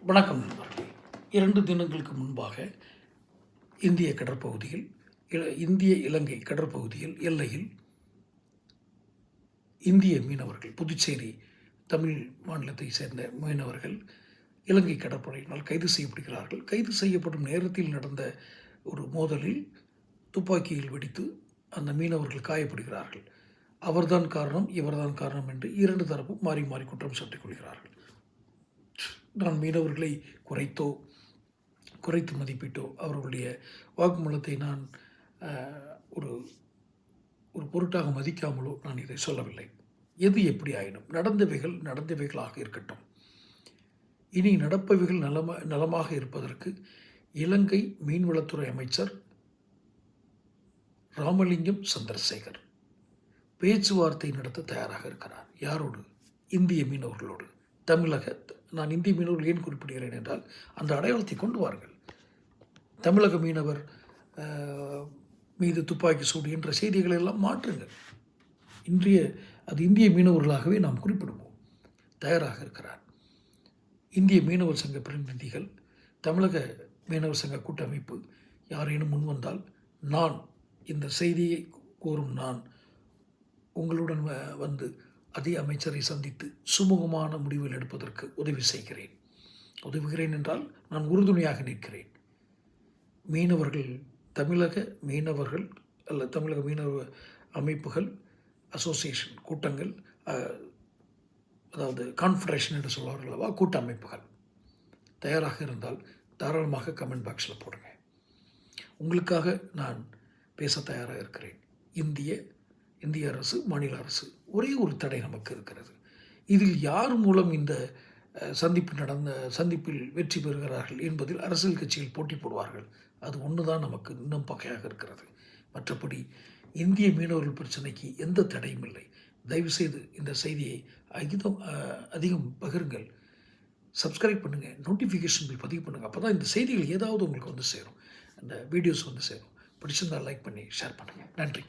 வணக்கம் நண்பர்களே. 2 தினங்களுக்கு முன்பாக இந்திய கடற்பகுதியில் இந்திய இலங்கை கடற்பகுதியில் எல்லையில் இந்திய மீனவர்கள், புதுச்சேரி தமிழ் மாநிலத்தை சேர்ந்த மீனவர்கள் இலங்கை கடற்படையினால் கைது செய்யப்படுகிறார்கள். கைது செய்யப்படும் நேரத்தில் நடந்த ஒரு மோதலில் துப்பாக்கியில் வெடித்து அந்த மீனவர்கள் காயப்படுகிறார்கள். அவர்தான் காரணம், இவர்தான் காரணம் என்று 2 தரப்பும் மாறி மாறி குற்றம் சாட்டிக் கொள்கிறார்கள். நான் மீனவர்களை குறைத்து மதிப்பிட்டோ அவர்களுடைய வாக்குமூலத்தை நான் ஒரு ஒரு பொருட்டாக மதிக்காமலோ நான் இதை சொல்லவில்லை. எது எப்படி ஆயினும் நடந்தவைகளாக இருக்கட்டும். இனி நடப்பவைகள் நலமாக இருப்பதற்கு இலங்கை மீன்வளத்துறை அமைச்சர் ராமலிங்கம் சந்திரசேகர் பேச்சுவார்த்தை நடத்த தயாராக இருக்கிறார். யாரோடு? இந்திய மீனவர்களோடு. நான் இந்திய மீனவர்கள் ஏன் குறிப்பிடுகிறேன் என்றால், அந்த அடையாளத்தை கொண்டு வாருங்கள். தமிழக மீனவர் மீது துப்பாக்கி சூடு என்ற செய்திகளை எல்லாம் மாற்றுங்கள். அது இந்திய மீனவர்களாகவே நாம் குறிப்பிடுவோம். தயாராக இருக்கிறார். இந்திய மீனவர் சங்க பிரதிநிதிகள், தமிழக மீனவர் சங்க கூட்டமைப்பு யாரேனும் முன்வந்தால், நான் இந்த செய்தியை கூறும் நான் உங்களுடன் வந்து அதே அமைச்சரை சந்தித்து சுமூகமான முடிவுகள் எடுப்பதற்கு உதவுகிறேன் என்றால் நான் உறுதுணையாக நிற்கிறேன். தமிழக மீனவர்கள் தமிழக மீனவ அமைப்புகள், அசோசியேஷன் கூட்டங்கள், அதாவது கான்ஃபெடரேஷன் என்று சொல்வார்கள் அல்லவா, கூட்டமைப்புகள் தயாராக இருந்தால் தாராளமாக கமெண்ட் பாக்ஸில் போடுங்க. உங்களுக்காக நான் பேச தயாராக இருக்கிறேன். இந்திய அரசு, மாநில அரசு ஒரே ஒரு தடை நமக்கு இருக்கிறது. இதில் யார் மூலம் இந்த சந்திப்பில் வெற்றி பெறுகிறார்கள் என்பதில் அரசியல் கட்சிகள் போட்டி போடுவார்கள். அது ஒன்று தான் நமக்கு இன்னும் பகையாக இருக்கிறது. மற்றபடி இந்திய மீனவர்கள் பிரச்சனைக்கு எந்த தடையும் இல்லை. தயவுசெய்து இந்த செய்தியை அதிகம் பகிருங்கள். சப்ஸ்கிரைப் பண்ணுங்கள், நோட்டிஃபிகேஷன் பில் பதிவு பண்ணுங்கள். அப்போ தான் இந்த செய்திகள் ஏதாவது உங்களுக்கு வந்து சேரும், இந்த வீடியோஸ் வந்து சேரும். பிடிச்சிருந்தால் லைக் பண்ணி ஷேர் பண்ணுங்கள். நன்றி.